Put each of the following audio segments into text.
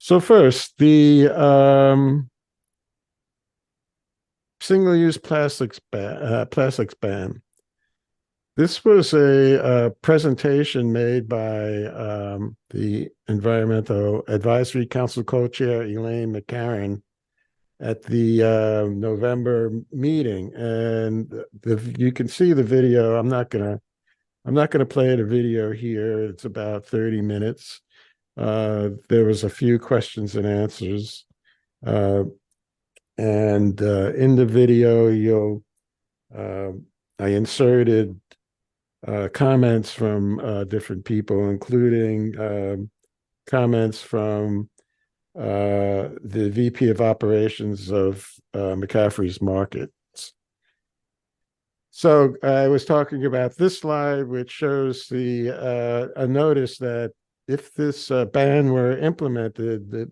So first, the single-use plastics ban. This was a presentation made by the Environmental Advisory Council co-chair Elaine McCarron at the November meeting, and you can see the video. I'm not gonna play the video here. It's about 30 minutes. There was a few questions and answers, and in the video, I inserted comments from different people, including comments from the VP of Operations of McCaffrey's Market. So I was talking about this slide, which shows a notice that if this ban were implemented,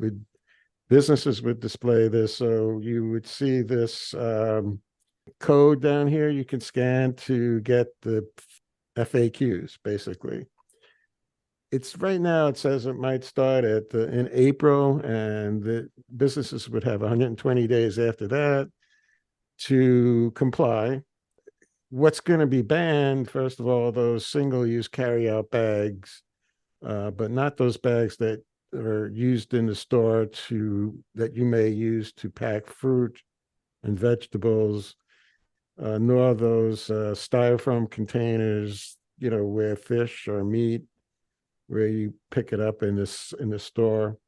businesses would display this. So you would see this code down here you can scan to get the FAQs, basically. It's right now, it says it might start in April, and the businesses would have 120 days after that to comply. What's going to be banned, first of all, those single-use carry-out bags, but not those bags that are used in the store that you may use to pack fruit and vegetables, nor those styrofoam containers, where fish or meat, where you pick it up in the store.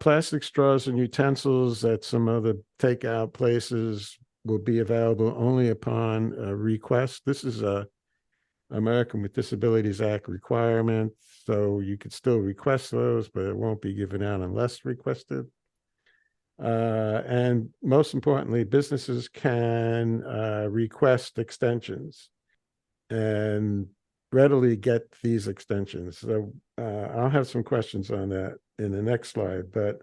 Plastic straws and utensils at some other takeout places will be available only upon request. This is a American with Disabilities Act requirement, so you could still request those, but it won't be given out unless requested. And most importantly, businesses can request extensions and readily get these extensions. So I'll have some questions on that in the next slide, but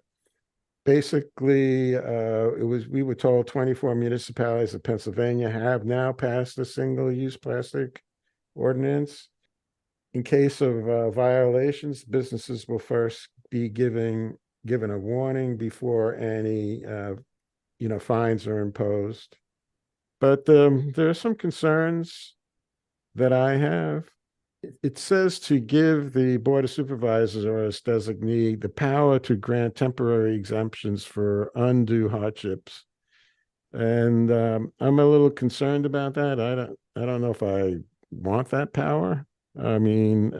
basically we were told 24 municipalities of Pennsylvania have now passed the single-use plastic ordinance. In case of violations, businesses will first be given a warning before any fines are imposed. But there are some concerns that I have. It says to give the Board of Supervisors or its designee the power to grant temporary exemptions for undue hardships. And I'm a little concerned about that. I don't know if I want that power. I mean,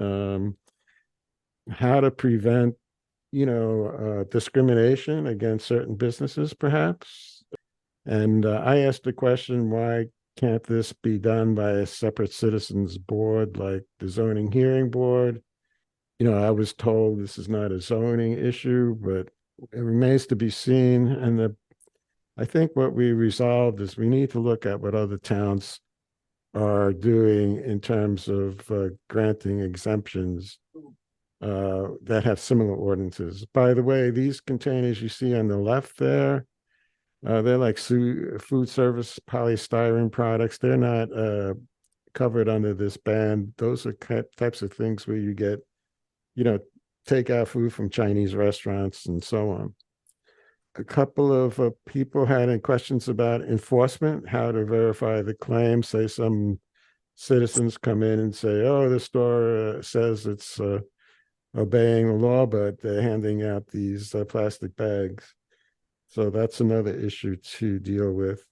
how to prevent, discrimination against certain businesses, perhaps. And I asked the question, why can't this be done by a separate citizens board like the zoning hearing board? I was told this is not a zoning issue, but it remains to be seen. And I think what we resolved is we need to look at what other towns are doing in terms of granting exemptions that have similar ordinances. By the way, these containers you see on the left there, they're like food service polystyrene products. They're not covered under this ban. Those are types of things where you get, take out food from Chinese restaurants and so on. A couple of people had questions about enforcement, how to verify the claim. Say some citizens come in and say, oh, the store says it's obeying the law, but they're handing out these plastic bags. So that's another issue to deal with.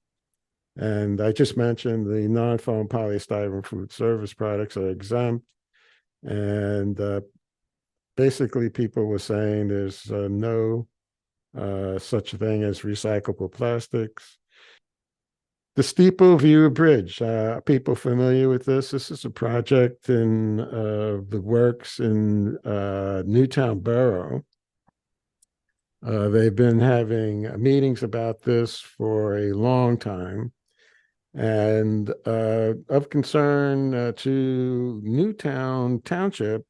And I just mentioned the non-foam polystyrene food service products are exempt. And basically people were saying there's no such thing as recyclable plastics. The Steeple View Bridge, people familiar with this? This is a project in the works in Newtown Borough. They've been having meetings about this for a long time, and of concern to Newtown Township.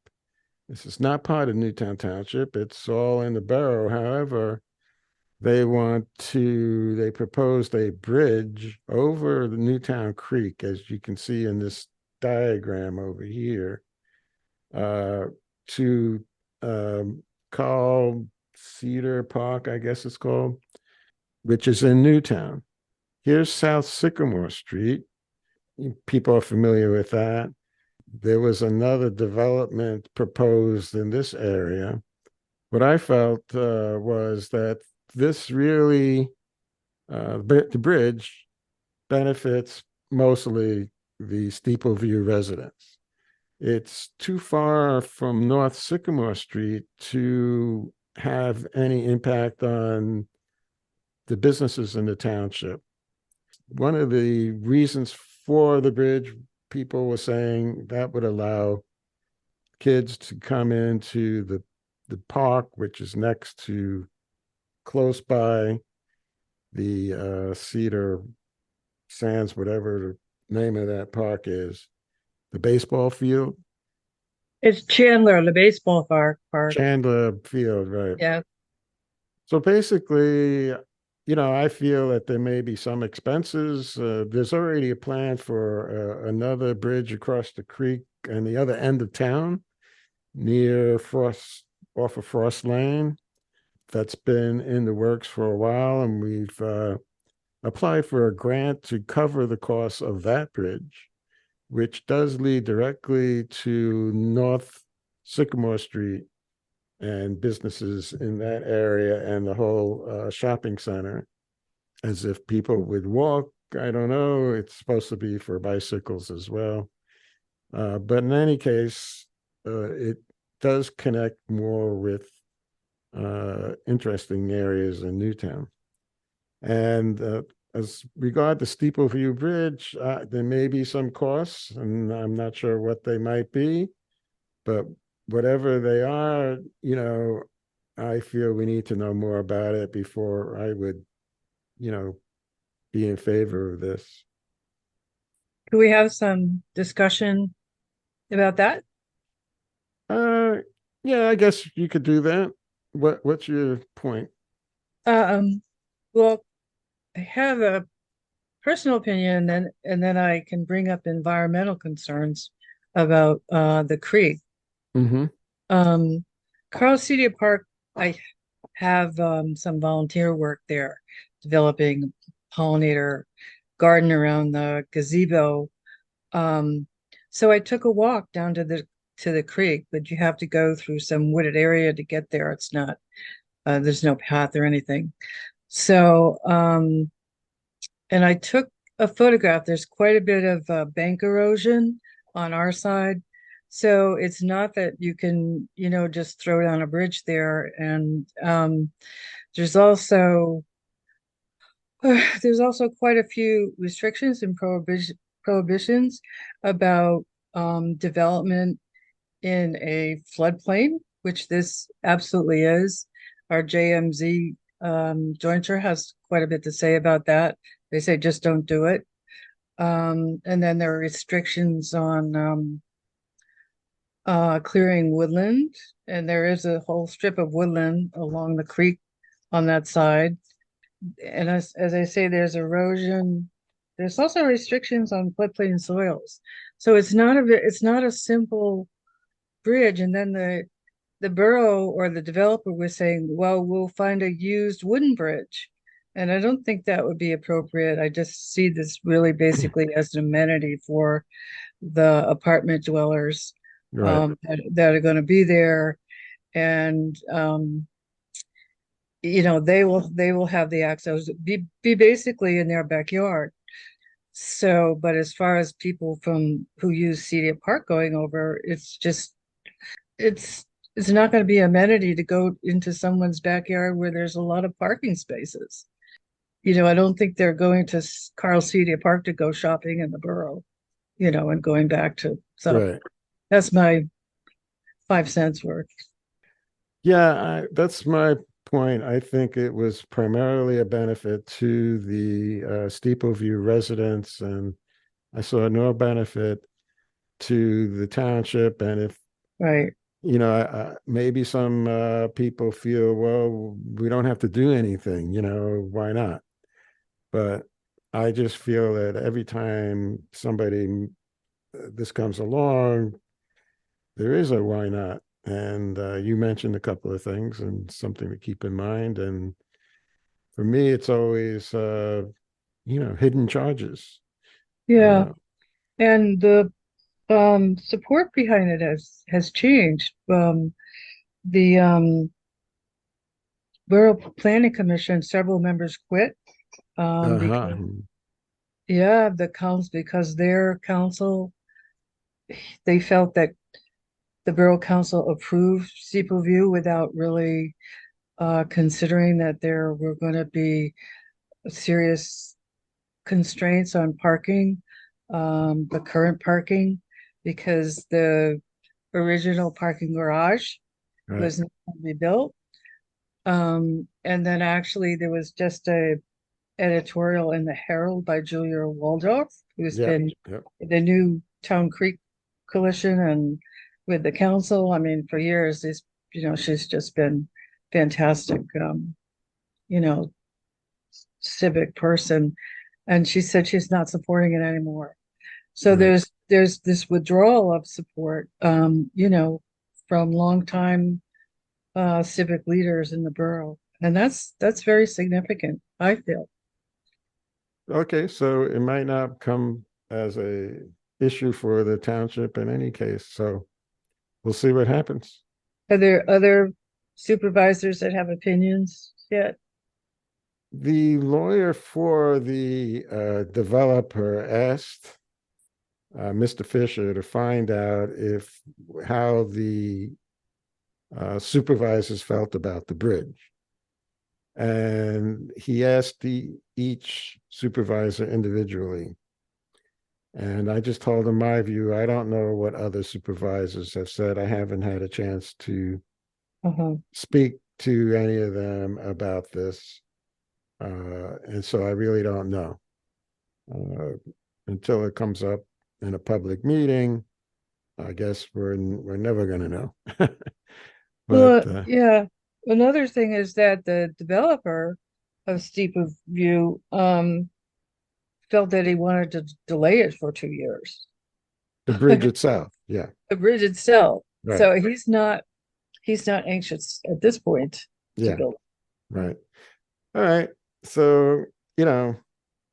This is not part of Newtown Township. It's all in the borough. However, they proposed a bridge over the Newtown Creek, as you can see in this diagram over here, to call Cedar Park, I guess it's called, which is in Newtown. Here's South Sycamore Street. People are familiar with that. There was another development proposed in this area. What I felt was that this really, the bridge benefits mostly the Steeple View residents. It's too far from North Sycamore Street to have any impact on the businesses in the township. One of the reasons for the bridge, people were saying that would allow kids to come into the park, which is next to close by the Cedar Sands, whatever the name of that park is, the baseball field. It's Chandler, the baseball park. Chandler Field, right. Yeah. So basically, I feel that there may be some expenses. There's already a plan for another bridge across the creek and the other end of town near Frost, off of Frost Lane. That's been in the works for a while, and we've applied for a grant to cover the cost of that bridge, which does lead directly to North Sycamore Street and businesses in that area and the whole shopping center, as if people would walk. I don't know. It's supposed to be for bicycles as well. But in any case, it does connect more with interesting areas in Newtown. And as regard to Steeple View Bridge, there may be some costs, and I'm not sure what they might be, but whatever they are, I feel we need to know more about it before I would, be in favor of this. Can we have some discussion about that? Uh, yeah, I guess you could do that. What's your point? Um, well, I have a personal opinion and then I can bring up environmental concerns about the creek. Mm-hmm. Um, Carl Cedia Park, I have some volunteer work there, developing pollinator garden around the gazebo. Um, so I took a walk down to the creek, but you have to go through some wooded area to get there. It's not there's no path or anything. So and I took a photograph. There's quite a bit of bank erosion on our side. So it's not that you can, just throw down a bridge there. And there's also there's also quite a few restrictions and prohibitions about development in a floodplain, which this absolutely is. Our JMZ jointure has quite a bit to say about that. They say just don't do it. And then there are restrictions on clearing woodland, and there is a whole strip of woodland along the creek on that side. And as I say, there's erosion. There's also restrictions on floodplain soils. So it's not a simple bridge. And then the borough or the developer was saying, well, we'll find a used wooden bridge. And I don't think that would be appropriate. I just see this really basically as an amenity for the apartment dwellers Right. that are going to be there. And they will have the access, be basically in their backyard. So, but as far as people from who use Cedia Park going over, it's it's not going to be amenity to go into someone's backyard where there's a lot of parking spaces. I don't think they're going to Carl Cedia Park to go shopping in the borough, and going back to. So Right. that's my 5 cents worth. Yeah, that's my point. I think it was primarily a benefit to the Steeple View residents, and I saw no benefit to the township. And if Right. maybe some people feel, well, we don't have to do anything, why not? But I just feel that every time somebody this comes along, there is a why not. And you mentioned a couple of things and something to keep in mind. And for me, it's always, hidden charges. Yeah. Uh, And the support behind it has changed. The Borough Planning Commission, several members quit uh-huh. because yeah, the council because their council they felt that the Borough Council approved Steeple View without really considering that there were going to be serious constraints on parking, the current parking, because the original parking garage Right. was not going to be built. And then actually there was just a editorial in the Herald by Julia Waldorf, who's Yep. been Yep. the new Town Creek Coalition and with the council. I mean, for years, she's just been fantastic, you know, civic person. And she said she's not supporting it anymore. So Right. there's this withdrawal of support, from longtime civic leaders in the borough. And that's very significant, I feel. Okay, so it might not come as a issue for the township in any case. So we'll see what happens. Are there other supervisors that have opinions yet? The lawyer for the developer asked Mr. Fisher to find out if how the supervisors felt about the bridge. And he asked each supervisor individually. And I just told him my view. I don't know what other supervisors have said. I haven't had a chance to Uh-huh. speak to any of them about this. And so I really don't know until it comes up in a public meeting. I guess we're never going to know. But Well, yeah. Another thing is that the developer of Steeple View felt that he wanted to delay it for 2 years, the bridge itself, yeah, the bridge itself. right, So he's not anxious at this point to yeah, build. right. All right. So, you know,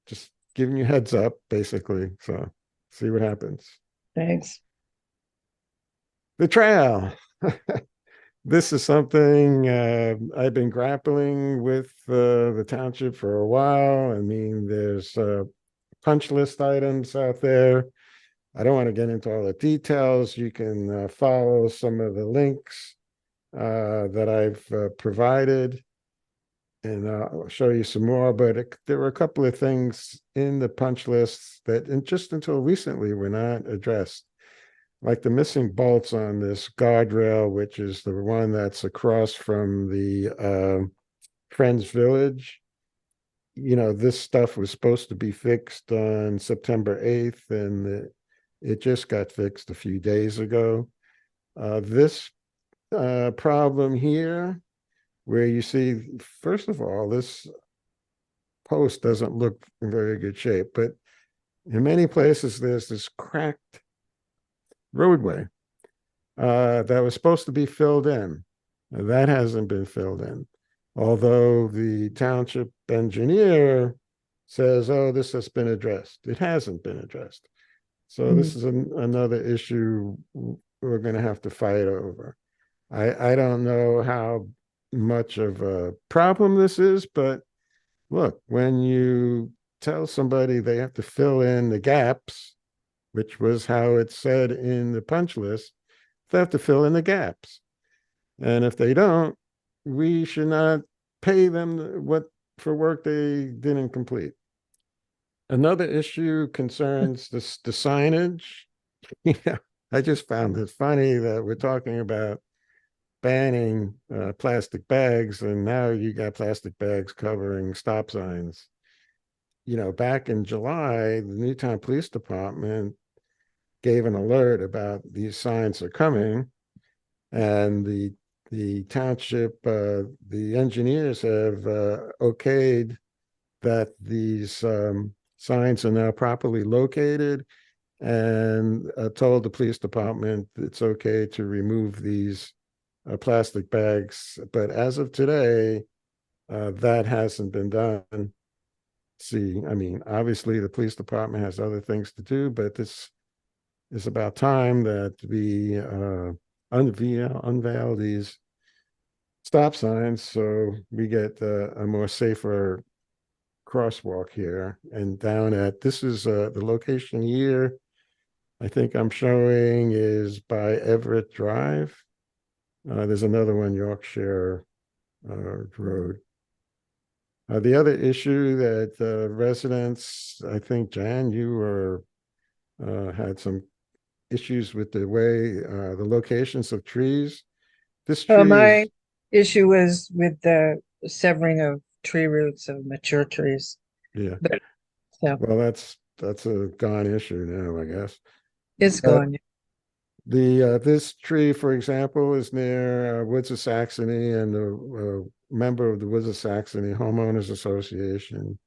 just giving you heads up, basically. So see what happens. Thanks. The trail. This is something I've been grappling with the township for a while. I mean, there's punch list items out there. I don't want to get into all the details. You can follow some of the links that I've provided, and I'll show you some more. But there were a couple of things in the punch list that, and just until recently, were not addressed, like the missing bolts on this guardrail, which is the one that's across from the Friends Village. This stuff was supposed to be fixed on September 8th, and it just got fixed a few days ago. This problem here, where you see, first of all, this post doesn't look in very good shape, but in many places, there's this cracked roadway that was supposed to be filled in. That hasn't been filled in. Although the township engineer says, oh, this has been addressed. It hasn't been addressed. So Mm. this is another issue we're going to have to fight over. I don't know how much of a problem this is, but look, when you tell somebody they have to fill in the gaps, which was how it said in the punch list, they have to fill in the gaps. And if they don't, we should not pay them what for work they didn't complete. Another issue concerns the signage. Yeah, I just found it funny that we're talking about banning plastic bags, and now you got plastic bags covering stop signs. Back in July, the Newtown Police Department gave an alert about these signs are coming, and the township, the engineers have okayed that these signs are now properly located, and told the police department it's okay to remove these plastic bags. But as of today, that hasn't been done. See, I mean, obviously the police department has other things to do, but this is about time that we unveil these stop signs so we get a more safer crosswalk here. And down at, this is the location here, I think I'm showing is by Everett Drive. There's another one, Yorkshire Road. The other issue that residents, I think, Jan, you were had some issues with the way the locations of trees. This tree My is, issue was with the severing of tree roots of mature trees. yeah. But so Well, that's a gone issue now, I guess. it's But gone. the this tree, for example, is near Woods of Saxony, and the member of the Woods of Saxony Homeowners Association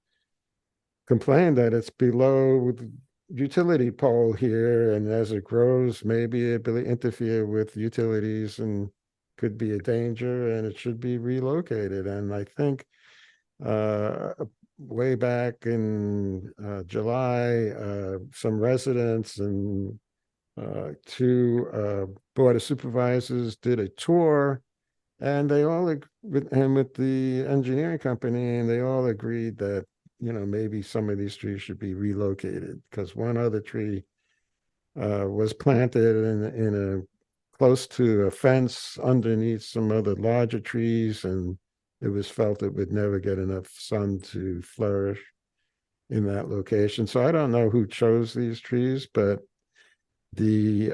complained that it's below the utility pole here, and as it grows, maybe it will interfere with utilities and could be a danger, and it should be relocated. And I think uh, way back in July, some residents and two board of supervisors did a tour, and they all with the engineering company, and they all agreed that maybe some of these trees should be relocated because one other tree was planted in a close to a fence underneath some other larger trees, and it was felt it would never get enough sun to flourish in that location. So I don't know who chose these trees, but the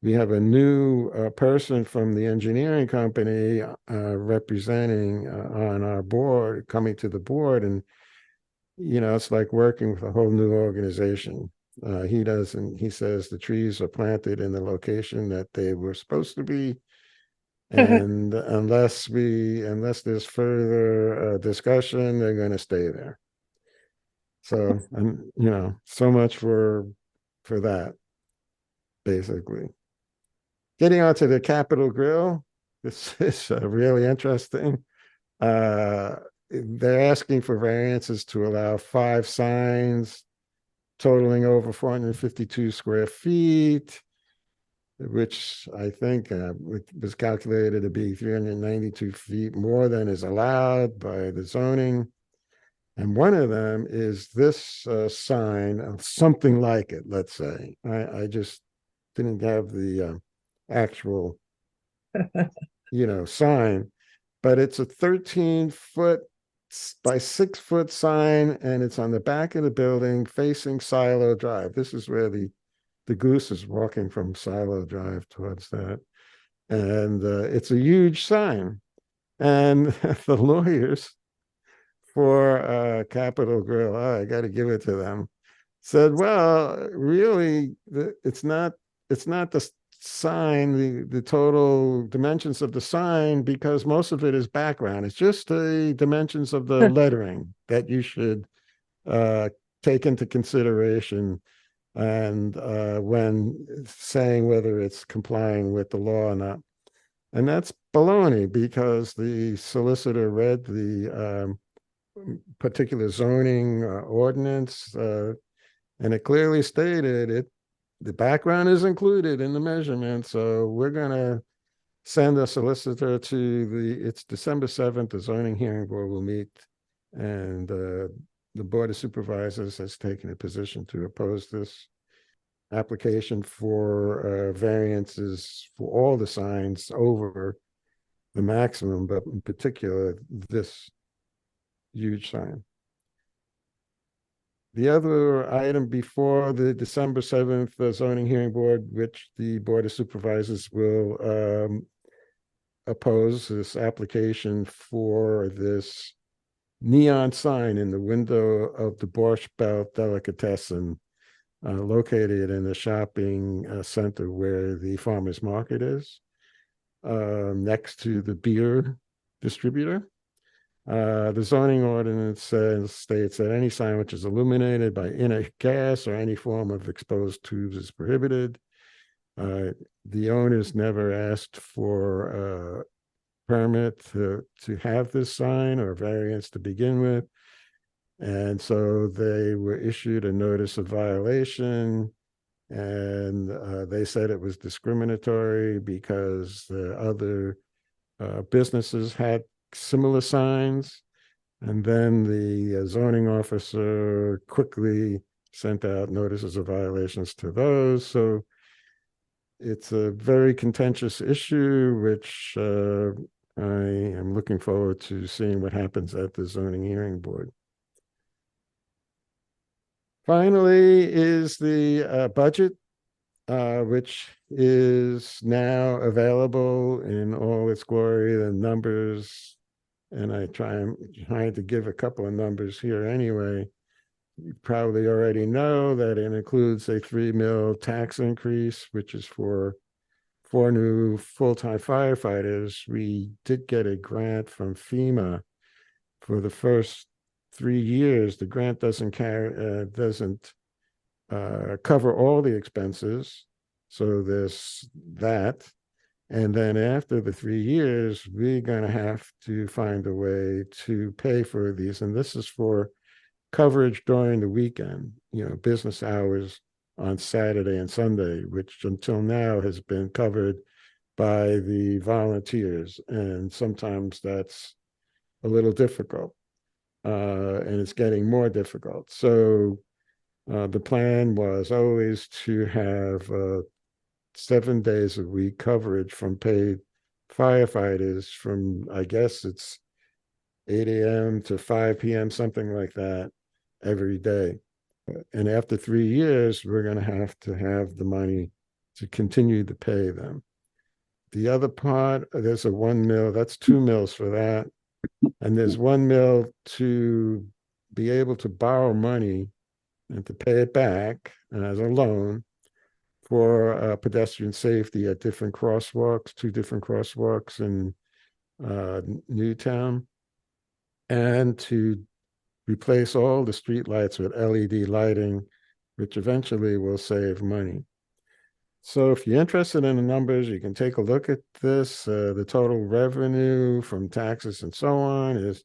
we have a new person from the engineering company representing on our board, coming to the board, and it's like working with a whole new organization. He says the trees are planted in the location that they were supposed to be, and unless there's further discussion, they're going to stay there. So, and so much for that, basically. Getting on to the Capital Grille, this is really interesting. They're asking for variances to allow 5 signs totaling over 452 square feet, which I think was calculated to be 392 feet more than is allowed by the zoning. And one of them is this sign, something like it, let's say. I just didn't have the actual sign, but it's a 13-foot by 6-foot sign, and it's on the back of the building facing Silo Drive. This is where the goose is walking from Silo Drive towards that, and it's a huge sign. And the lawyers for Capital Grille, I got to give it to them, said, well, really, it's not the sign, the total dimensions of the sign, because most of it is background. It's just the dimensions of the lettering that you should take into consideration and when saying whether it's complying with the law or not. And that's baloney, because the solicitor read the particular zoning ordinance, and it clearly stated the background is included in the measurement. So we're going to send a solicitor to it's December 7th, the zoning hearing board will meet, and the board of supervisors has taken a position to oppose this application for variances for all the signs over the maximum, but in particular, this huge sign. The other item before the December 7th zoning hearing board, which the board of supervisors will oppose this application for this neon sign in the window of the Borscht Belt Delicatessen, located in the shopping center where the farmers market is, next to the beer distributor. The zoning ordinance states that any sign which is illuminated by inert gas or any form of exposed tubes is prohibited. The owners never asked for a permit to have this sign or variance to begin with. And so they were issued a notice of violation, and they said it was discriminatory because the other businesses had similar signs. And then the zoning officer quickly sent out notices of violations to those. So it's a very contentious issue, which I am looking forward to seeing what happens at the zoning hearing board. Finally is the budget, which is now available in all its glory, the numbers. And I'm trying to give a couple of numbers here anyway. You probably already know that it includes a 3 mil tax increase, which is for 4 new full-time firefighters. We did get a grant from FEMA for the first 3 years. The grant doesn't cover all the expenses, so there's that. And then after the 3 years, we're going to have to find a way to pay for these. And this is for coverage during the weekend, business hours on Saturday and Sunday, which until now has been covered by the volunteers. And sometimes that's a little difficult, and it's getting more difficult. So the plan was always to have 7 days a week coverage from paid firefighters from, I guess it's 8 a.m. to 5 p.m., something like that, every day. And after 3 years, we're going to have the money to continue to pay them. The other part, there's a 1 mil, that's 2 mils for that. And there's 1 mil to be able to borrow money and to pay it back as a loan for pedestrian safety at different crosswalks, 2 different crosswalks in Newtown, and to replace all the street lights with LED lighting, which eventually will save money. So if you're interested in the numbers, you can take a look at this. The total revenue from taxes and so on is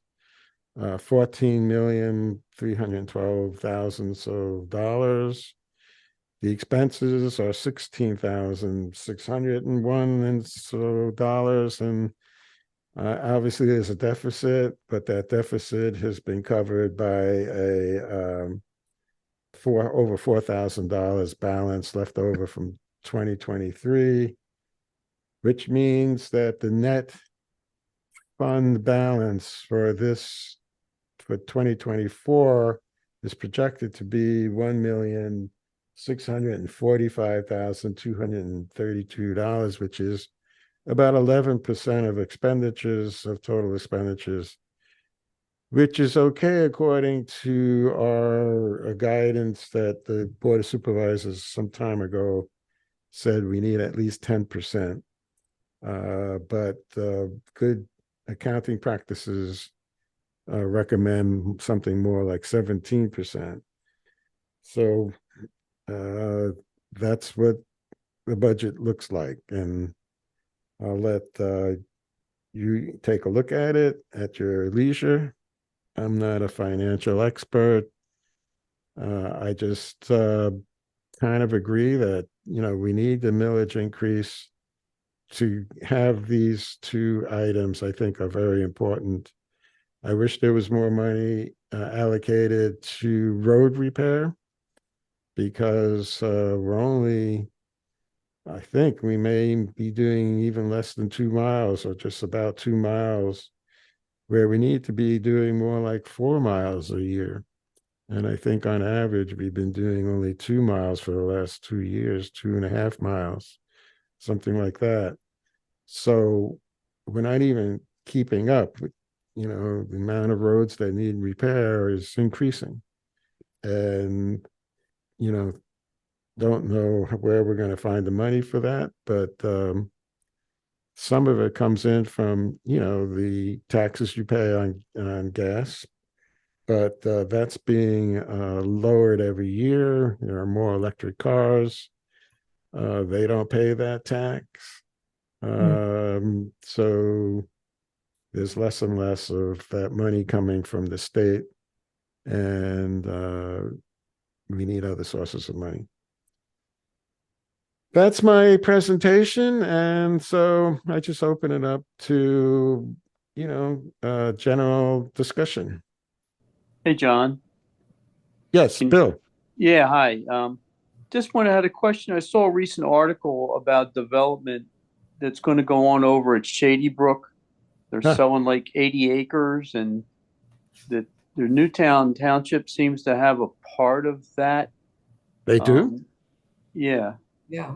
14,312,000 so dollars. The expenses are 16,601 and so dollars. And obviously there's a deficit, but that deficit has been covered by a over $4,000 balance left over from 2023, which means that the net fund balance for 2024 is projected to be $1,645,232, which is about 11% of total expenditures, which is okay according to our guidance that the Board of Supervisors some time ago said we need at least 10%. But good accounting practices recommend something more like 17%. So that's what the budget looks like. And I'll let you take a look at it at your leisure. I'm not a financial expert. I just kind of agree that, we need the millage increase to have these 2 items. I think are very important. I wish there was more money allocated to road repair, because I think we may be doing even less than 2 miles, or just about 2 miles, where we need to be doing more like 4 miles a year. And I think on average, we've been doing only 2 miles for the last 2 years, 2.5 miles, something like that. So we're not even keeping up. The amount of roads that need repair is increasing. And, don't know where we're going to find the money for that, but some of it comes in from, the taxes you pay on gas, but that's being lowered every year. There are more electric cars. They don't pay that tax. So there's less and less of that money coming from the state, and we need other sources of money. That's my presentation, and so I just open it up to, general discussion. Hey, John. Yes, Bill. Yeah, hi. Just had a question. I saw a recent article about development that's going to go on over at Shady Brook. They're selling like 80 acres, and the Newtown Township seems to have a part of that. They do? Yeah. Yeah.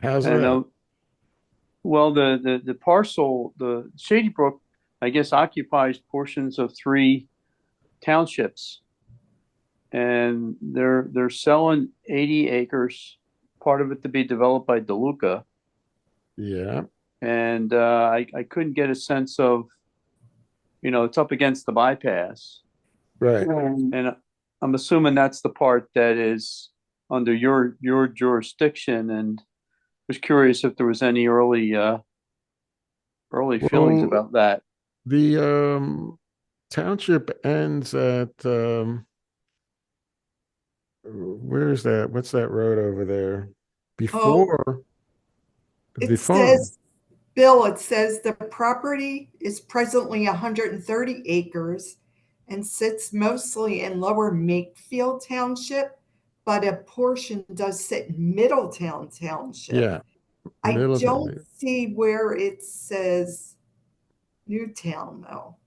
How's And that? well, the parcel, the Shady Brook, I guess, occupies portions of 3 townships, and they're selling 80 acres, part of it to be developed by DeLuca. Yeah. And I couldn't get a sense of, it's up against the bypass, Right. and I'm assuming that's the part that is under your jurisdiction, and was curious if there was any early feelings Well, about that. the township ends at where is that? What's that road over there? Before the It farm. says, Bill, it says the property is presently 130 acres and sits mostly in Lower Makefield Township, but a portion does sit in Middletown Township. Yeah. I Middletown. don't see where it says Newtown though.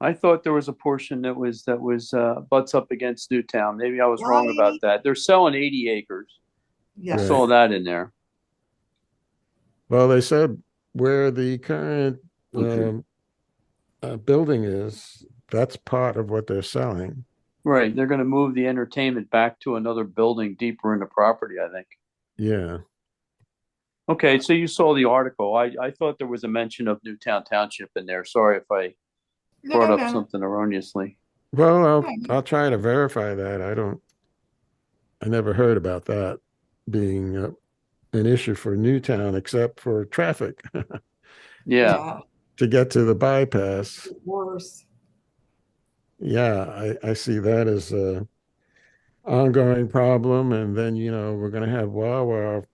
I thought there was a portion that was butts up against Newtown. Maybe I was wrong about that. They're selling 80 acres. I Yes. saw that in there. Well, they said where the current building is, that's part of what they're selling. Right. They're going to move the entertainment back to another building deeper in the property, I think. Yeah. Okay, so you saw the article. I thought there was a mention of Newtown Township in there. Sorry if I brought up something erroneously. Well, I'll try to verify that. I never heard about that being an issue for Newtown, except for traffic. Yeah. To get to the bypass. Worse. Yeah, I see that as a ongoing problem. And then, we're going to have Wawa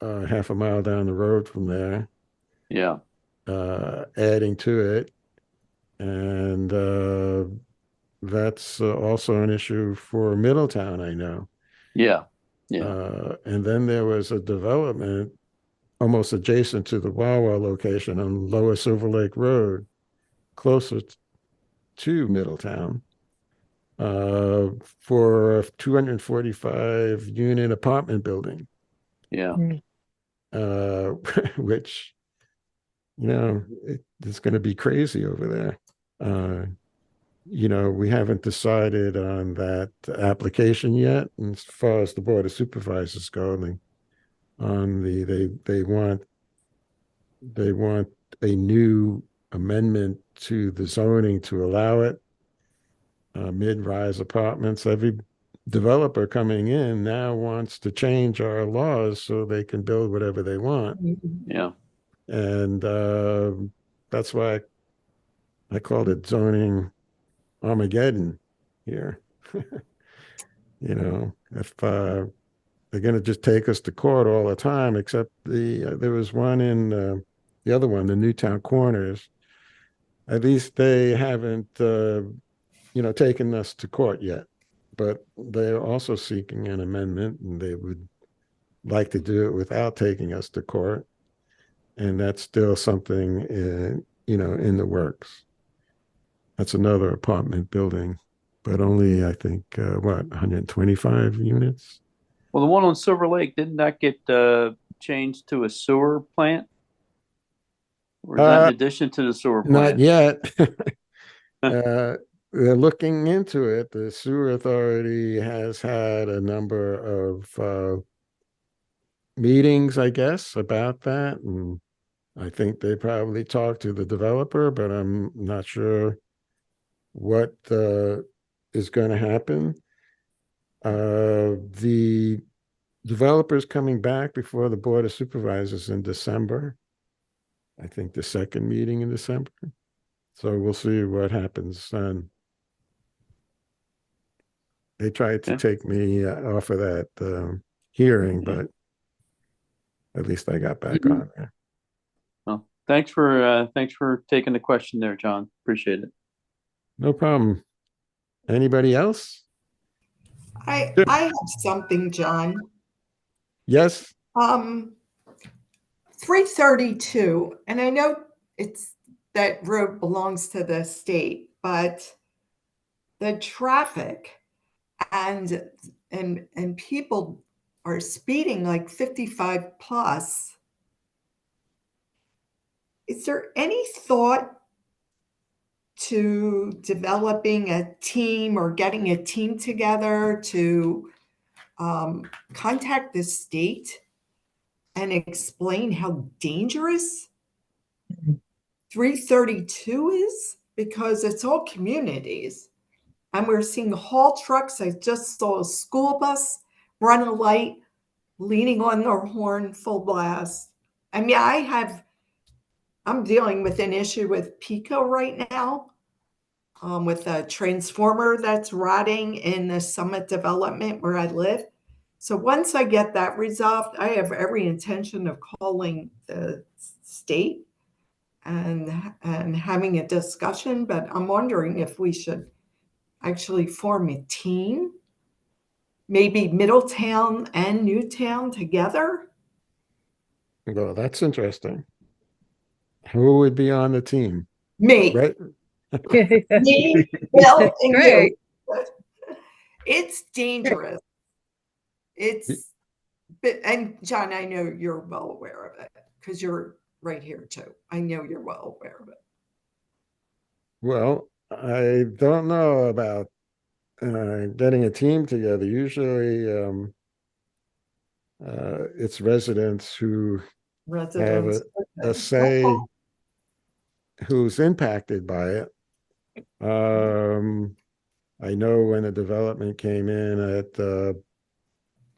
half a mile down the road from there. Yeah. Adding to it. And that's also an issue for Middletown, I know. Yeah. Yeah. And then there was a development almost adjacent to the Wawa location on Lower Silver Lake Road, closer to Middletown, for a 245 unit apartment building. Yeah. Which, it's going to be crazy over there. We haven't decided on that application yet. And as far as the Board of Supervisors go, they want a new amendment to the zoning to allow it. Mid-rise apartments. Every developer coming in now wants to change our laws so they can build whatever they want. Yeah. And that's why I called it zoning Armageddon here. If they're going to just take us to court all the time, except there was one in the other one, the Newtown Corners. At least they haven't, taken us to court yet, but they're also seeking an amendment, and they would like to do it without taking us to court. And that's still something, in the works. That's another apartment building, but only, I think, 125 units? Well, the one on Silver Lake, didn't that get changed to a sewer plant? Or is that in addition to the sewer plant? Not yet. They're looking into it. The sewer authority has had a number of meetings, I guess, about that. And I think they probably talked to the developer, but I'm not sure what is going to happen. The developers coming back before the Board of Supervisors in December. I think the second meeting in December. So we'll see what happens then. They tried to Okay. take me off of that hearing, but at least I got back on there. Well, thanks for taking the question there, John. Appreciate it. No problem. Anybody else? I have something, John. Yes. 332, and I know that road belongs to the state, but the traffic and people are speeding like 55 plus. Is there any thought to developing a team or getting a team together to contact the state and explain how dangerous 332 is? Because it's all communities. And we're seeing haul trucks. I just saw a school bus run a light, leaning on their horn full blast. I mean, I'm dealing with an issue with Pico right now, with a transformer that's rotting in the Summit development where I live. So once I get that resolved, I have every intention of calling the state and having a discussion, but I'm wondering if we should actually form a team, maybe Middletown and Newtown together. Well, that's interesting. Who would be on the team? Me, Right? me, Bill, and Great. you. It's dangerous. And John, I know you're well aware of it because you're right here too. I know you're well aware of it. Well, I don't know about getting a team together. Usually it's residents who have Residents. a say who's impacted by it. I know when a development came in at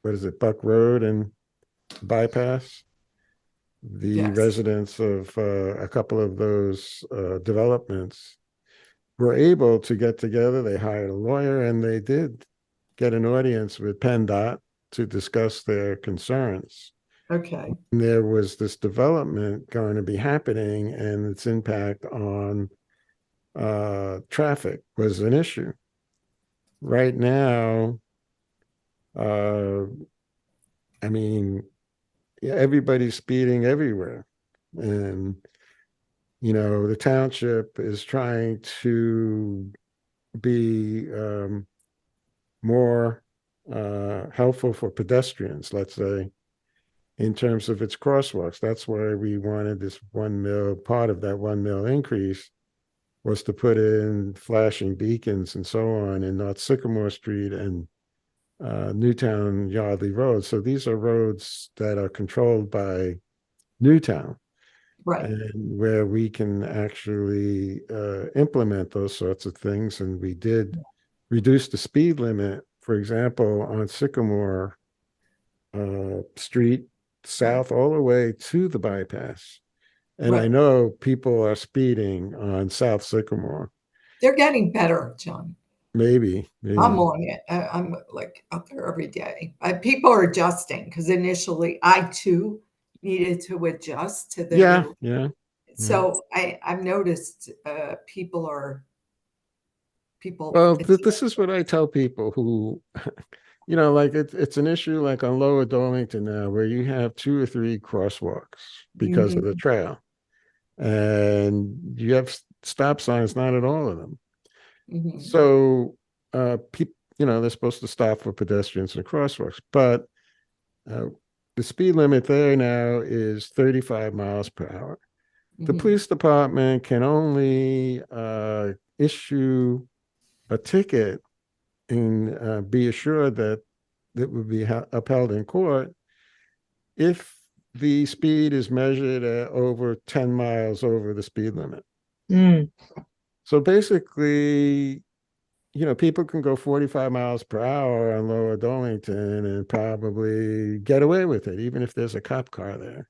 what is it, Buck Road and Bypass, the Yes. residents of a couple of those developments were able to get together. They hired a lawyer and they did get an audience with PennDOT to discuss their concerns. Okay. And there was this development going to be happening and its impact on traffic was an issue. Right now, I mean, everybody's speeding everywhere. And, you know, the township is trying to be more helpful for pedestrians, let's say, in terms of its crosswalks. That's why we wanted this $1 million, part of that $1 million increase was to put in flashing beacons and so on in North Sycamore Street and Newtown Yardley Road. So these are roads that are controlled by Newtown. Right. And where we can actually implement those sorts of things. And we did reduce the speed limit, for example, on Sycamore Street south all the way to the bypass. And I Right. know people are speeding on South Sycamore. They're getting better, John. Maybe. I'm on it. I'm like up there every day. People are adjusting because initially I too needed to adjust to the Yeah, new. yeah. So I've noticed people. Well, this is what I tell people who, you know, like it's an issue like on Lower Dolington now where you have 2 or 3 crosswalks because of the trail. And you have stop signs, not at all of them. Mhm. So people, you know, they're supposed to stop for pedestrians and crosswalks, but the speed limit there now is 35 miles per hour. The Mhm. police department can only issue a ticket and be assured that it would be upheld in court if the speed is measured at over 10 miles over the speed limit. Mm. So basically, people can go 45 miles per hour on Lower Dolington and probably get away with it, even if there's a cop car there.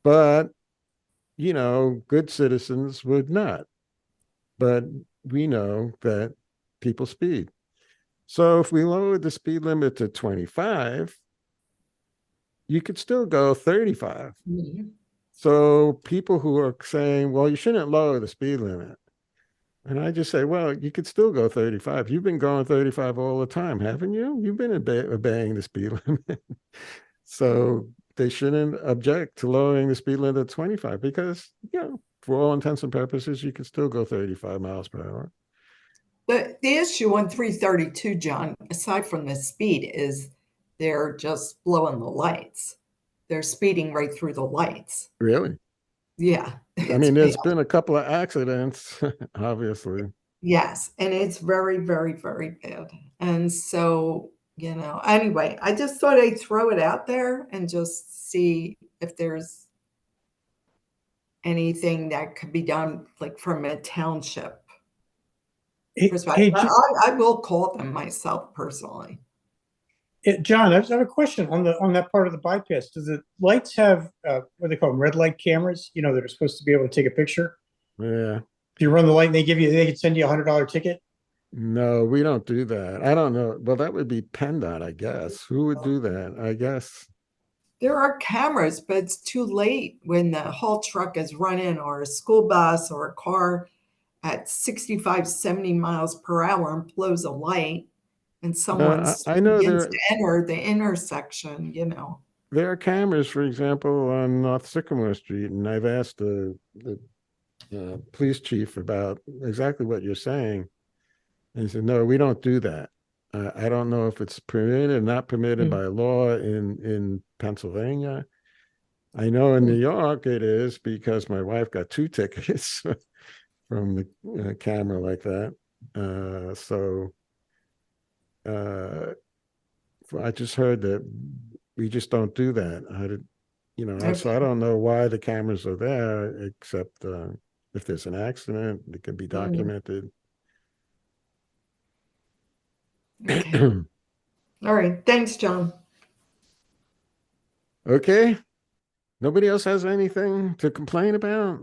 But, good citizens would not. But we know that people speed. So if we lowered the speed limit to 25, you could still go 35. Mhm. So people who are saying, well, you shouldn't lower the speed limit. And I just say, well, you could still go 35. You've been going 35 all the time, haven't you? You've been obeying the speed limit. So they shouldn't object to lowering the speed limit to 25 because, for all intents and purposes, you can still go 35 miles per hour. The issue on 332, John, aside from the speed, is they're just blowing the lights. They're speeding right through the lights. Really? Yeah. I it's mean, there's bad. been a couple of accidents, obviously. Yes, and it's very, very, very bad. And so, anyway, I just thought I'd throw it out there and just see if there's anything that could be done, like from a township perspective. Hey, I will call them myself personally. John, I have a question on that part of the bypass. Does the lights have what do they call them, red light cameras? That are supposed to be able to take a picture. Yeah. If you run the light, and they can send you $100 ticket. No, we don't do that. I don't know. Well, that would be PennDOT, I guess. Who would do that? I guess. There are cameras, but it's too late when the haul truck is running or a school bus or a car at 65, 70 miles per hour and blows a light and someone I know begins to enter the intersection, there are cameras, for example, on North Sycamore Street, and I've asked the police chief about exactly what you're saying. And he said, no, we don't do that. I don't know if it's permitted or not permitted by law in Pennsylvania. I know in New York it is because my wife got 2 tickets from the camera like that. I just heard that we just don't do that. So I don't know why the cameras are there, except if there's an accident, it can be documented. Okay. All right. Thanks, John. Okay. Nobody else has anything to complain about?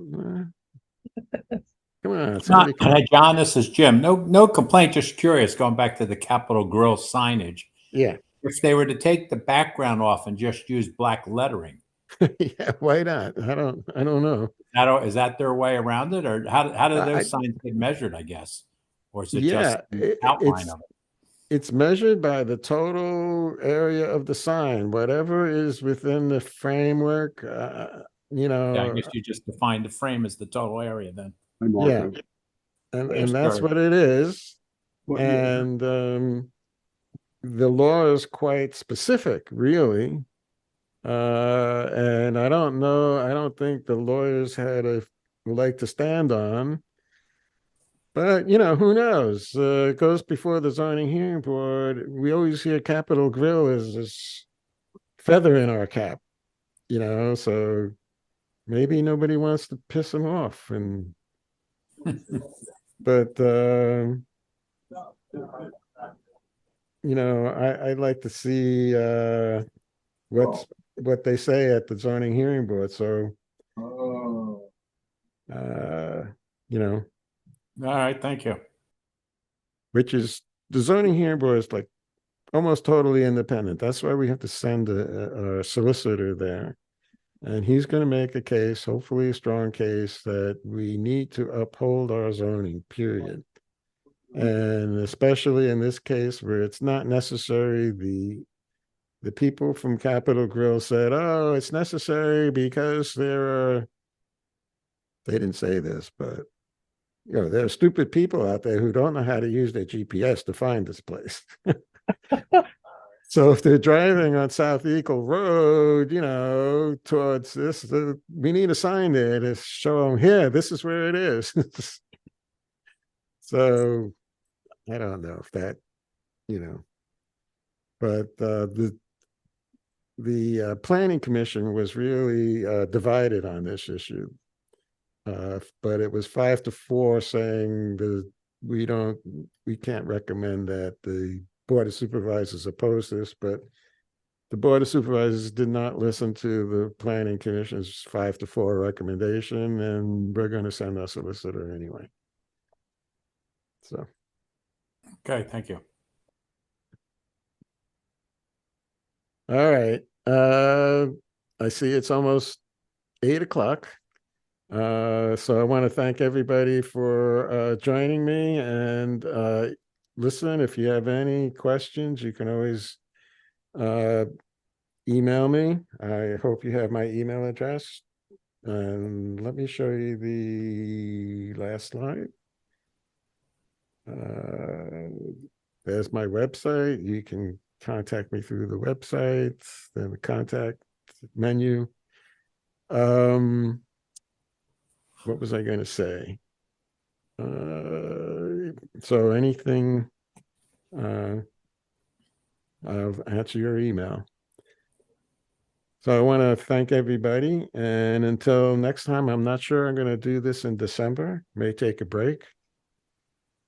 Come on, somebody. Hey, John, this is Jim. No complaint, just curious, going back to the Capital Grille signage. Yeah. If they were to take the background off and just use black lettering. Yeah, why not? I don't know. Is that their way around it? Or how do those signs get measured, I guess? Or is it just the outline of it? It's measured by the total area of the sign, whatever is within the framework, Yeah, I guess you just define the frame as the total area then. Yeah. And that's what it is. And the law is quite specific, really. And I don't know, I don't think the lawyers had a leg to stand on. But, who knows? It goes before the zoning hearing board. We always hear Capital Grille is this feather in our cap, so maybe nobody wants to piss them off. But, I'd like to see what they say at the zoning hearing board. So, All right, thank you. which is the zoning hearing board is like almost totally independent. That's why we have to send a solicitor there. And he's going to make a case, hopefully a strong case, that we need to uphold our zoning, period. And especially in this case where it's not necessary, the people from Capital Grille said, oh, it's necessary because they didn't say this, but there are stupid people out there who don't know how to use their GPS to find this place. So if they're driving on South Eagle Road, towards this, we need a sign there to show them, here, this is where it is. So I don't know if that, but the planning commission was really divided on this issue. But it was 5-4 saying the we can't recommend that the Board of Supervisors oppose this, but the Board of Supervisors did not listen to the Planning Commission's 5-4 recommendation, and we're going to send our solicitor anyway. So. Okay, thank you. All right. I see it's almost 8 o'clock. So I want to thank everybody for joining me, and listen, if you have any questions, you can always email me. I hope you have my email address. And let me show you the last slide. There's my website. You can contact me through the website, then the contact menu. What was I going to say? So anything, I'll answer your email. So I want to thank everybody, and until next time, I'm not sure I'm going to do this in December, may take a break.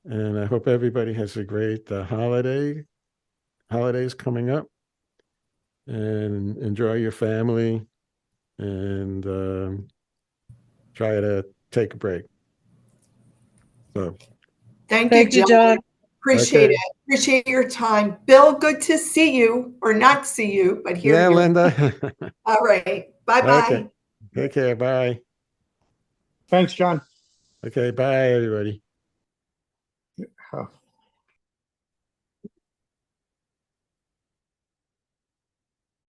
And I hope everybody has a great holidays coming up, and enjoy your family, and try to take a break. So Thank Thank you, you, John. John. Appreciate Okay. it. Appreciate your time. Bill, good to see you, or not see you, but hear Yeah, you. Linda. All right. Bye-bye. Okay. Take care. Bye. Thanks, John. Okay. Bye, everybody. Oh.